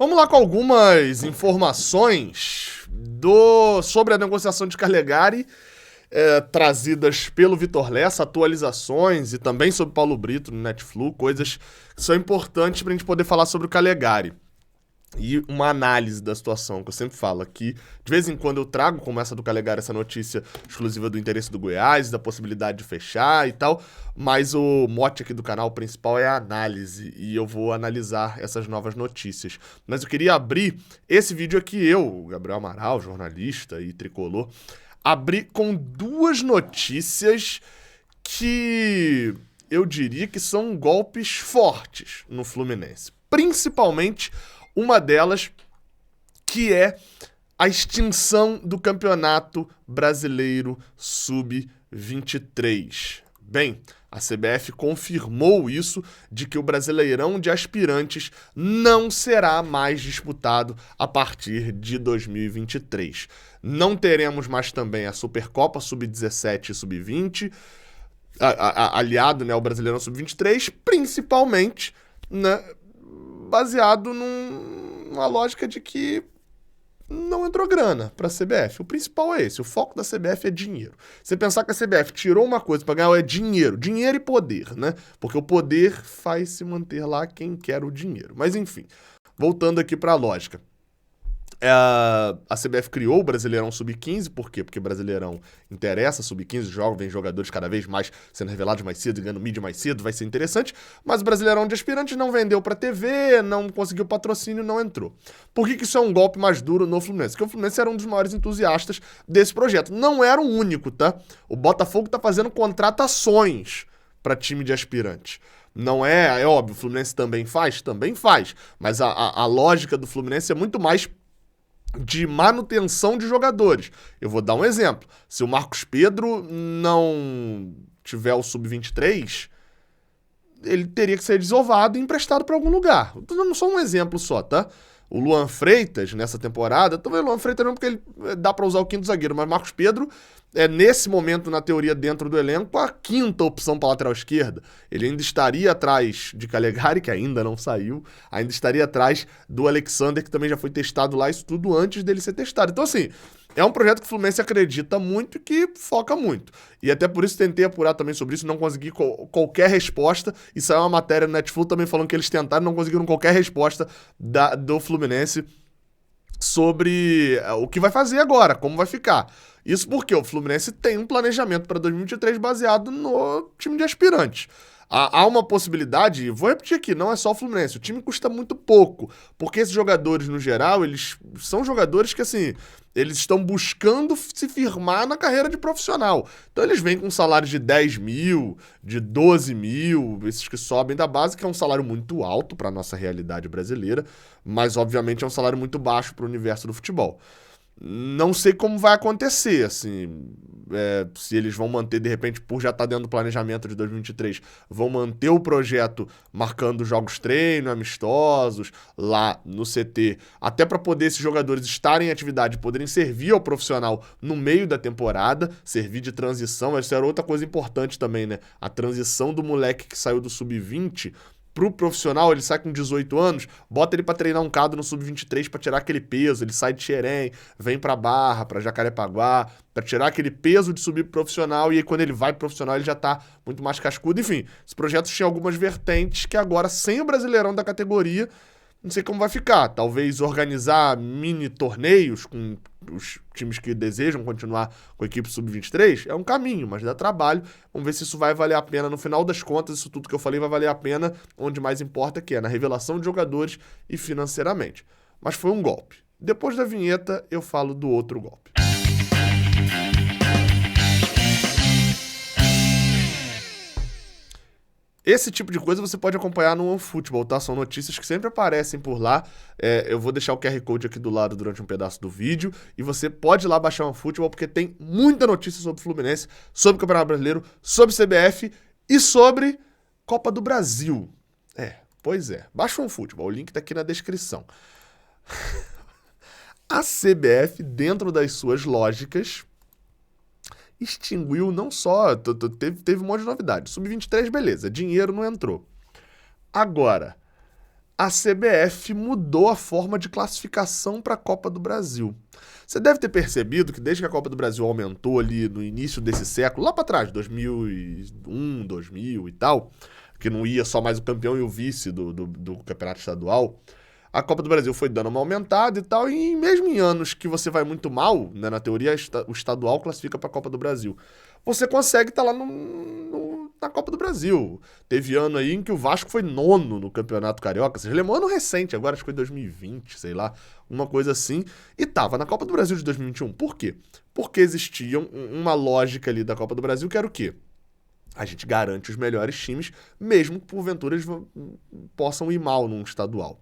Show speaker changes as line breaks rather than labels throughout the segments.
Vamos lá com algumas informações sobre a negociação de Calegari, trazidas pelo Vitor Lessa, atualizações e também sobre Paulo Brito no Netflix, coisas que são importantes para a gente poder falar sobre o Calegari. E uma análise da situação, que eu sempre falo aqui. De vez em quando eu trago, como essa do Calegari, essa notícia exclusiva do interesse do Goiás, da possibilidade de fechar e tal. Mas o mote aqui do canal principal é a análise. E eu vou analisar essas novas notícias. Mas eu queria abrir esse vídeo aqui, eu, Gabriel Amaral, jornalista e tricolor, abri com duas notícias que eu diria que são golpes fortes no Fluminense. Principalmente uma delas, que é a extinção do Campeonato Brasileiro Sub-23. Bem, a CBF confirmou isso, de que o Brasileirão de Aspirantes não será mais disputado a partir de 2023. Não teremos mais também a Supercopa Sub-17 e Sub-20, aliado, né, ao Brasileirão Sub-23, principalmente, né, baseado numa lógica de que não entrou grana para a CBF. O principal é esse, o foco da CBF é dinheiro. Você pensar que a CBF tirou uma coisa para ganhar é dinheiro e poder, né? Porque o poder faz se manter lá quem quer o dinheiro. Mas enfim, voltando aqui para a lógica. A CBF criou o Brasileirão Sub-15, por quê? Porque Brasileirão interessa, Sub-15 vem jogadores cada vez mais sendo revelados mais cedo, ganhando mídia mais cedo, vai ser interessante, mas o Brasileirão de Aspirantes não vendeu pra TV, não conseguiu patrocínio, não entrou. Por que isso é um golpe mais duro no Fluminense? Porque o Fluminense era um dos maiores entusiastas desse projeto. Não era o único, tá? O Botafogo tá fazendo contratações para time de aspirantes. Não é óbvio, o Fluminense também faz, mas a lógica do Fluminense é muito mais de manutenção de jogadores. Eu vou dar um exemplo. Se o Marcos Pedro não tiver o sub-23, ele teria que ser desovado e emprestado para algum lugar. Tô dando só um exemplo só, tá? O Luan Freitas, nessa temporada, talvez o Luan Freitas não, porque ele dá para usar o quinto zagueiro, mas Marcos Pedro é, nesse momento, na teoria, dentro do elenco, a quinta opção para lateral esquerda. Ele ainda estaria atrás de Calegari, que ainda não saiu, ainda estaria atrás do Alexander, que também já foi testado lá, isso tudo antes dele ser testado. Então, assim, é um projeto que o Fluminense acredita muito e que foca muito. E até por isso tentei apurar também sobre isso, não consegui qualquer resposta. E saiu uma matéria no Netflix também falando que eles tentaram e não conseguiram qualquer resposta do Fluminense sobre o que vai fazer agora, como vai ficar. Isso porque o Fluminense tem um planejamento para 2023 baseado no time de aspirantes. Há uma possibilidade, vou repetir aqui, não é só o Fluminense, o time custa muito pouco, porque esses jogadores, no geral, eles são jogadores que, assim, eles estão buscando se firmar na carreira de profissional. Então eles vêm com salários de 10 mil, de 12 mil, esses que sobem da base, que é um salário muito alto para a nossa realidade brasileira, mas obviamente é um salário muito baixo para o universo do futebol. Não sei como vai acontecer, assim, se eles vão manter, de repente, por já estar dentro do planejamento de 2023, vão manter o projeto marcando jogos treino, amistosos, lá no CT, até para poder esses jogadores estarem em atividade, poderem servir ao profissional no meio da temporada, servir de transição. Essa era outra coisa importante também, né? A transição do moleque que saiu do sub-20 pro profissional, ele sai com 18 anos, bota ele pra treinar um cadro no sub-23 pra tirar aquele peso, ele sai de Xerém, vem pra Barra, pra Jacarepaguá, pra tirar aquele peso de subir pro profissional, e aí quando ele vai pro profissional ele já tá muito mais cascudo. Enfim, esse projeto tinha algumas vertentes que agora, sem o Brasileirão da categoria, não sei como vai ficar. Talvez organizar mini torneios com os times que desejam continuar com a equipe sub-23 é um caminho, mas dá trabalho. Vamos ver se isso vai valer a pena. No final das contas, isso tudo que eu falei vai valer a pena, onde mais importa que é na revelação de jogadores e financeiramente. Mas foi um golpe. Depois da vinheta, eu falo do outro golpe. Esse tipo de coisa você pode acompanhar no OneFootball, tá? São notícias que sempre aparecem por lá. Eu vou deixar o QR Code aqui do lado durante um pedaço do vídeo. E você pode ir lá baixar o OneFootball, porque tem muita notícia sobre o Fluminense, sobre o Campeonato Brasileiro, sobre CBF e sobre Copa do Brasil. Pois é. Baixa o OneFootball, o link tá aqui na descrição. A CBF, dentro das suas lógicas, extinguiu não só... Teve um monte de novidade. Sub-23, beleza. Dinheiro não entrou. Agora, a CBF mudou a forma de classificação para a Copa do Brasil. Você deve ter percebido que desde que a Copa do Brasil aumentou ali no início desse século, lá para trás, 2001, 2000 e tal, que não ia só mais o campeão e o vice do campeonato estadual, a Copa do Brasil foi dando uma aumentada e tal, e mesmo em anos que você vai muito mal, né, na teoria o estadual classifica para a Copa do Brasil, você consegue estar lá na Copa do Brasil. Teve ano aí em que o Vasco foi nono no Campeonato Carioca, vocês lembram? Ano recente, agora acho que foi 2020, sei lá, uma coisa assim, e tava na Copa do Brasil de 2021. Por quê? Porque existia uma lógica ali da Copa do Brasil que era o quê? A gente garante os melhores times, mesmo que porventura eles possam ir mal num estadual.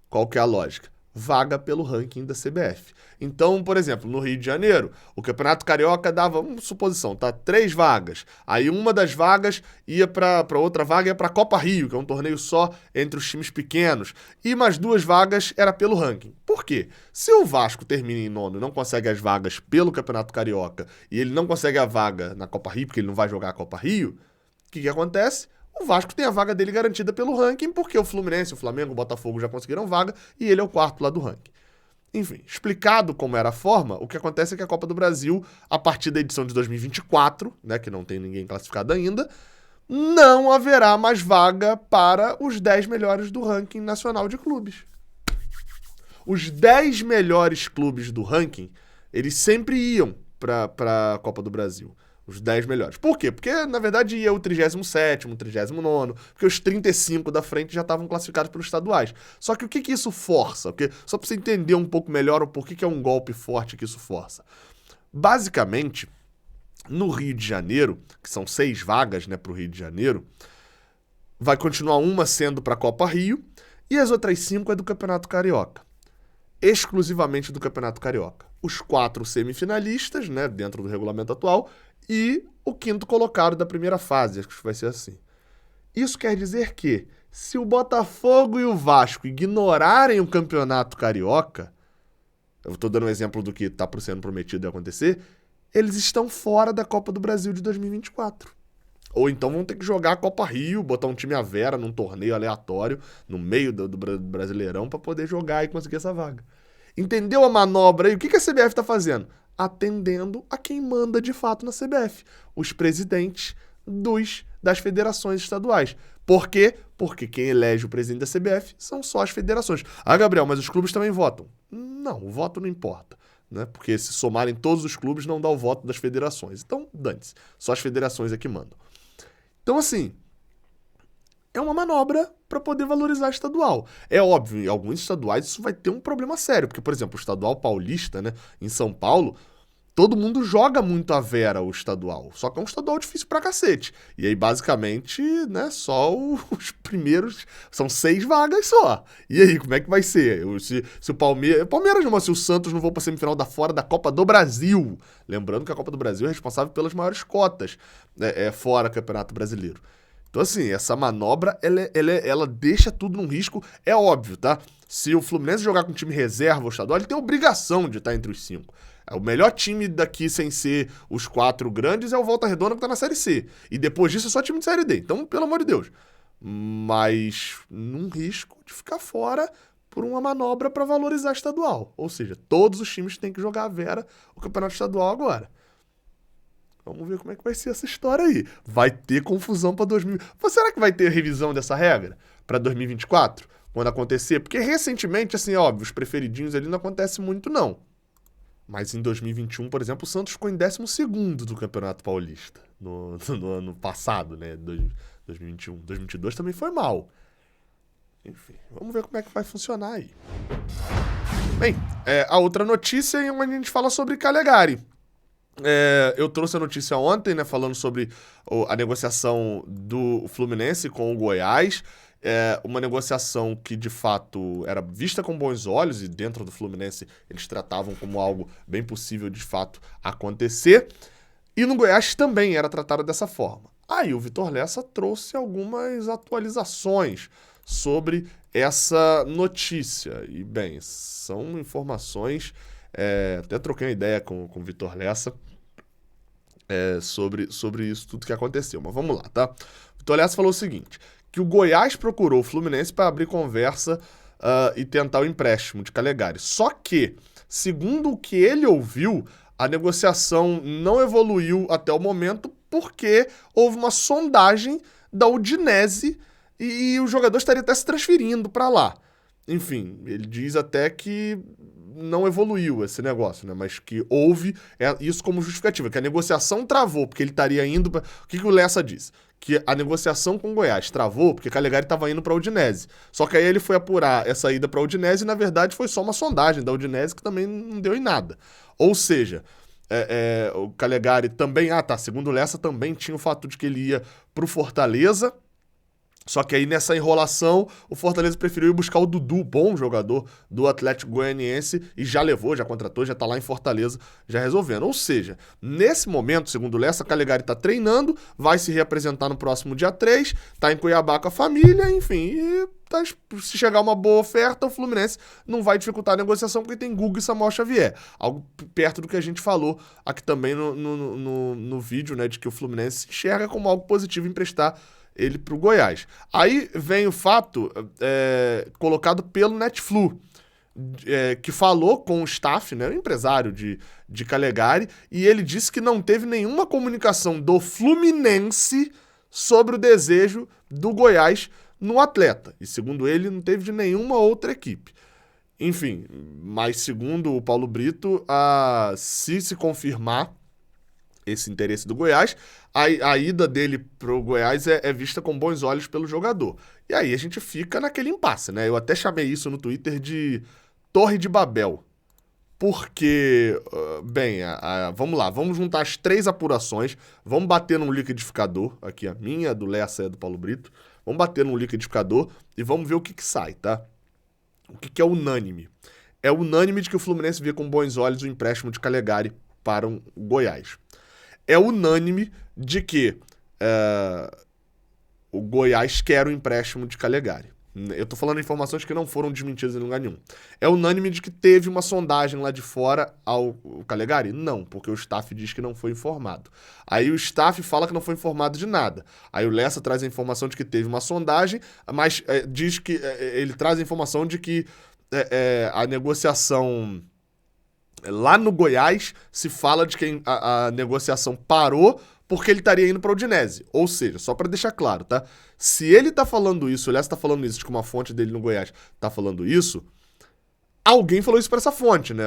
Qual que é a lógica? Vaga pelo ranking da CBF. Então, por exemplo, no Rio de Janeiro, o Campeonato Carioca dava, suposição, tá? 3 vagas. Aí uma das vagas ia para outra vaga, ia para a Copa Rio, que é um torneio só entre os times pequenos. E mais 2 vagas era pelo ranking. Por quê? Se o Vasco termina em nono e não consegue as vagas pelo Campeonato Carioca e ele não consegue a vaga na Copa Rio, porque ele não vai jogar a Copa Rio, o que acontece? O Vasco tem a vaga dele garantida pelo ranking, porque o Fluminense, o Flamengo, o Botafogo já conseguiram vaga e ele é o 4º lá do ranking. Enfim, explicado como era a forma, o que acontece é que a Copa do Brasil, a partir da edição de 2024, né, que não tem ninguém classificado ainda, não haverá mais vaga para os 10 melhores do ranking nacional de clubes. Os 10 melhores clubes do ranking, eles sempre iam para a Copa do Brasil. Os 10 melhores. Por quê? Porque, na verdade, ia o 37º, o 39º, porque os 35 da frente já estavam classificados pelos estaduais. Só que o que isso força? Porque, só para você entender um pouco melhor o porquê que é um golpe forte que isso força. Basicamente, no Rio de Janeiro, que são 6 vagas, né, para o Rio de Janeiro, vai continuar uma sendo para a Copa Rio e as outras 5 é do Campeonato Carioca. Exclusivamente do Campeonato Carioca. Os 4 semifinalistas, né, dentro do regulamento atual, e o 5º colocado da primeira fase, acho que vai ser assim. Isso quer dizer que, se o Botafogo e o Vasco ignorarem o Campeonato Carioca, eu estou dando um exemplo do que está sendo prometido de acontecer, eles estão fora da Copa do Brasil de 2024. Ou então vão ter que jogar a Copa Rio, botar um time à vera num torneio aleatório, no meio do Brasileirão, para poder jogar e conseguir essa vaga. Entendeu a manobra aí? O que a CBF está fazendo? Atendendo a quem manda de fato na CBF, os presidentes das federações estaduais. Por quê? Porque quem elege o presidente da CBF são só as federações. Ah, Gabriel, mas os clubes também votam. Não, o voto não importa, né? Porque se somarem todos os clubes não dá o voto das federações. Então, dane-se, só as federações é que mandam. Então, assim, é uma manobra para poder valorizar estadual. É óbvio, em alguns estaduais isso vai ter um problema sério, porque, por exemplo, o estadual paulista, né, em São Paulo, todo mundo joga muito a vera o estadual, só que é um estadual difícil pra cacete. E aí, basicamente, né, só os primeiros, são 6 vagas só. E aí, como é que vai ser? Se o Palmeiras não, se o Santos não for pra semifinal da fora da Copa do Brasil, lembrando que a Copa do Brasil é responsável pelas maiores cotas, né, fora do Campeonato Brasileiro. Então, assim, essa manobra, ela deixa tudo num risco, é óbvio, tá? Se o Fluminense jogar com time reserva ou estadual, ele tem obrigação de estar entre os 5. O melhor time daqui, sem ser os 4 grandes, é o Volta Redonda, que tá na Série C. E depois disso é só time de Série D. Então, pelo amor de Deus. Mas num risco de ficar fora por uma manobra para valorizar estadual. Ou seja, todos os times têm que jogar a vera o campeonato estadual agora. Vamos ver como é que vai ser essa história aí. Vai ter confusão para 2000. Será que vai ter revisão dessa regra para 2024? Quando acontecer? Porque recentemente, assim, óbvio, os preferidinhos ali não acontece muito, não. Mas em 2021, por exemplo, o Santos ficou em 12º do Campeonato Paulista. No ano passado, né? 2021. 2022 também foi mal. Enfim, vamos ver como é que vai funcionar aí. Bem, a outra notícia é onde a gente fala sobre Calegari. Eu trouxe a notícia ontem, né, falando sobre a negociação do Fluminense com o Goiás. Uma negociação que, de fato, era vista com bons olhos e dentro do Fluminense eles tratavam como algo bem possível, de fato, acontecer. E no Goiás também era tratado dessa forma. Aí o Vitor Lessa trouxe algumas atualizações sobre essa notícia. E, bem, são informações... até troquei uma ideia com o Vitor Lessa sobre isso tudo que aconteceu. Mas vamos lá, tá? O Vitor Lessa falou o seguinte, que o Goiás procurou o Fluminense para abrir conversa e tentar o empréstimo de Calegari. Só que, segundo o que ele ouviu, a negociação não evoluiu até o momento porque houve uma sondagem da Udinese e o jogador estaria até se transferindo para lá. Enfim, ele diz até que não evoluiu esse negócio, né? Mas que houve isso como justificativa, que a negociação travou, porque ele estaria indo para... O que o Lessa disse? Que a negociação com o Goiás travou porque Calegari estava indo para a Udinese. Só que aí ele foi apurar essa ida para a Udinese e, na verdade, foi só uma sondagem da Udinese que também não deu em nada. Ou seja, o Calegari também... segundo o Lessa, também tinha o fato de que ele ia para o Fortaleza. Só que aí nessa enrolação, o Fortaleza preferiu ir buscar o Dudu, bom jogador do Atlético Goianiense, e já levou, já contratou, já tá lá em Fortaleza, já resolvendo. Ou seja, nesse momento, segundo o Lessa, Calegari tá treinando, vai se reapresentar no próximo dia 3, tá em Cuiabá com a família, enfim, e se chegar uma boa oferta, o Fluminense não vai dificultar a negociação porque tem Guga e Samuel Xavier. Algo perto do que a gente falou aqui também no vídeo, né, de que o Fluminense enxerga como algo positivo emprestar ele pro Goiás. Aí vem o fato colocado pelo Netflu, que falou com o staff, né, o empresário de Calegari, e ele disse que não teve nenhuma comunicação do Fluminense sobre o desejo do Goiás no atleta. E segundo ele, não teve de nenhuma outra equipe. Enfim, mas segundo o Paulo Brito, se confirmar esse interesse do Goiás, a ida dele pro Goiás é vista com bons olhos pelo jogador. E aí a gente fica naquele impasse, né? Eu até chamei isso no Twitter de Torre de Babel. Porque, vamos lá, vamos juntar as 3 apurações, vamos bater num liquidificador, aqui a minha, a do Lessa e a do Paulo Brito, vamos bater num liquidificador e vamos ver o que sai, tá? O que é unânime? É unânime de que o Fluminense vê com bons olhos o empréstimo de Calegari para o Goiás. É unânime de que o Goiás quer o empréstimo de Calegari. Eu tô falando informações que não foram desmentidas em lugar nenhum. É unânime de que teve uma sondagem lá de fora ao Calegari? Não, porque o staff diz que não foi informado. Aí o staff fala que não foi informado de nada. Aí o Lessa traz a informação de que teve uma sondagem, mas diz que ele traz a informação de que a negociação... Lá no Goiás, se fala de que a negociação parou porque ele estaria indo para a Udinese. Ou seja, só para deixar claro, tá? Se ele tá falando isso, o Lessa tá falando isso, de que uma fonte dele no Goiás tá falando isso, alguém falou isso para essa fonte, né?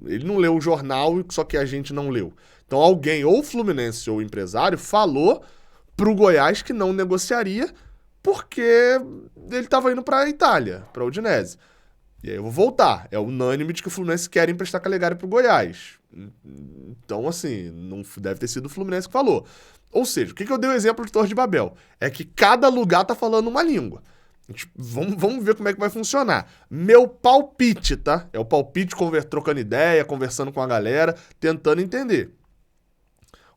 Ele não leu o jornal, só que a gente não leu. Então alguém, ou o Fluminense ou o empresário, falou pro Goiás que não negociaria porque ele tava indo para a Itália, para a Udinese. E aí eu vou voltar. É unânime de que o Fluminense quer emprestar Calegari pro Goiás. Então, assim, não deve ter sido o Fluminense que falou. Ou seja, o que eu dei o exemplo de Torre de Babel? É que cada lugar tá falando uma língua. Vamos ver como é que vai funcionar. Meu palpite, tá? É o palpite trocando ideia, conversando com a galera, tentando entender.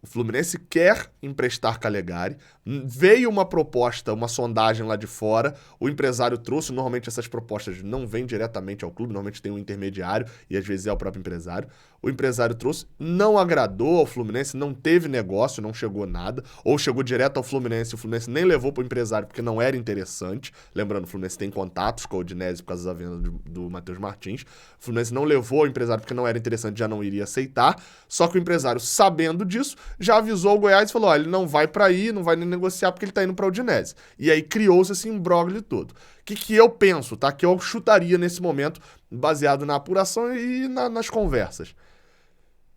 O Fluminense quer emprestar Calegari, veio uma proposta, uma sondagem lá de fora, o empresário trouxe, normalmente essas propostas não vêm diretamente ao clube, normalmente tem um intermediário e às vezes é o próprio empresário. O empresário trouxe, não agradou ao Fluminense, não teve negócio, não chegou nada, ou chegou direto ao Fluminense, o Fluminense nem levou para o empresário porque não era interessante. Lembrando, o Fluminense tem contatos com a Udinese por causa da venda do Matheus Martins. O Fluminense não levou ao empresário porque não era interessante, já não iria aceitar. Só que o empresário, sabendo disso, já avisou o Goiás e falou, ele não vai para aí, não vai nem negociar porque ele tá indo para a Udinese. E aí criou-se esse imbróglio todo. O que eu penso, tá? Que eu chutaria nesse momento, baseado na apuração e nas conversas.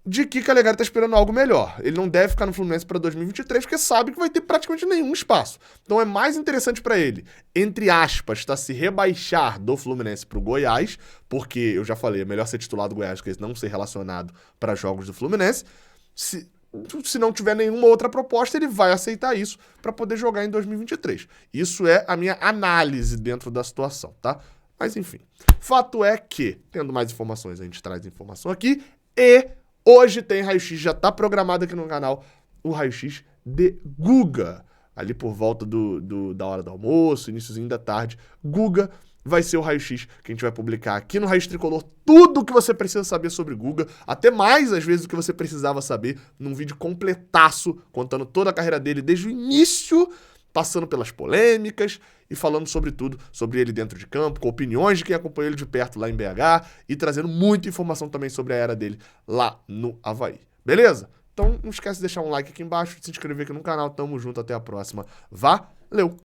De que Calegari tá esperando algo melhor. Ele não deve ficar no Fluminense para 2023 porque sabe que vai ter praticamente nenhum espaço. Então é mais interessante para ele, entre aspas, se rebaixar do Fluminense pro Goiás, porque eu já falei, é melhor ser titular do Goiás que não ser relacionado para jogos do Fluminense. Se não tiver nenhuma outra proposta, ele vai aceitar isso para poder jogar em 2023. Isso é a minha análise dentro da situação, tá? Mas enfim, fato é que, tendo mais informações, a gente traz informação aqui e hoje tem raio-x, já tá programado aqui no canal, o raio-x de Guga. Ali por volta da hora do almoço, iniciozinho da tarde, Guga vai ser o raio-x que a gente vai publicar aqui no Raiz Tricolor. Tudo o que você precisa saber sobre Guga, até mais às vezes do que você precisava saber, num vídeo completaço, contando toda a carreira dele, desde o início, passando pelas polêmicas e falando sobre tudo, sobre ele dentro de campo, com opiniões de quem acompanhou ele de perto lá em BH e trazendo muita informação também sobre a era dele lá no Avaí. Beleza? Então não esquece de deixar um like aqui embaixo, de se inscrever aqui no canal. Tamo junto, até a próxima. Valeu!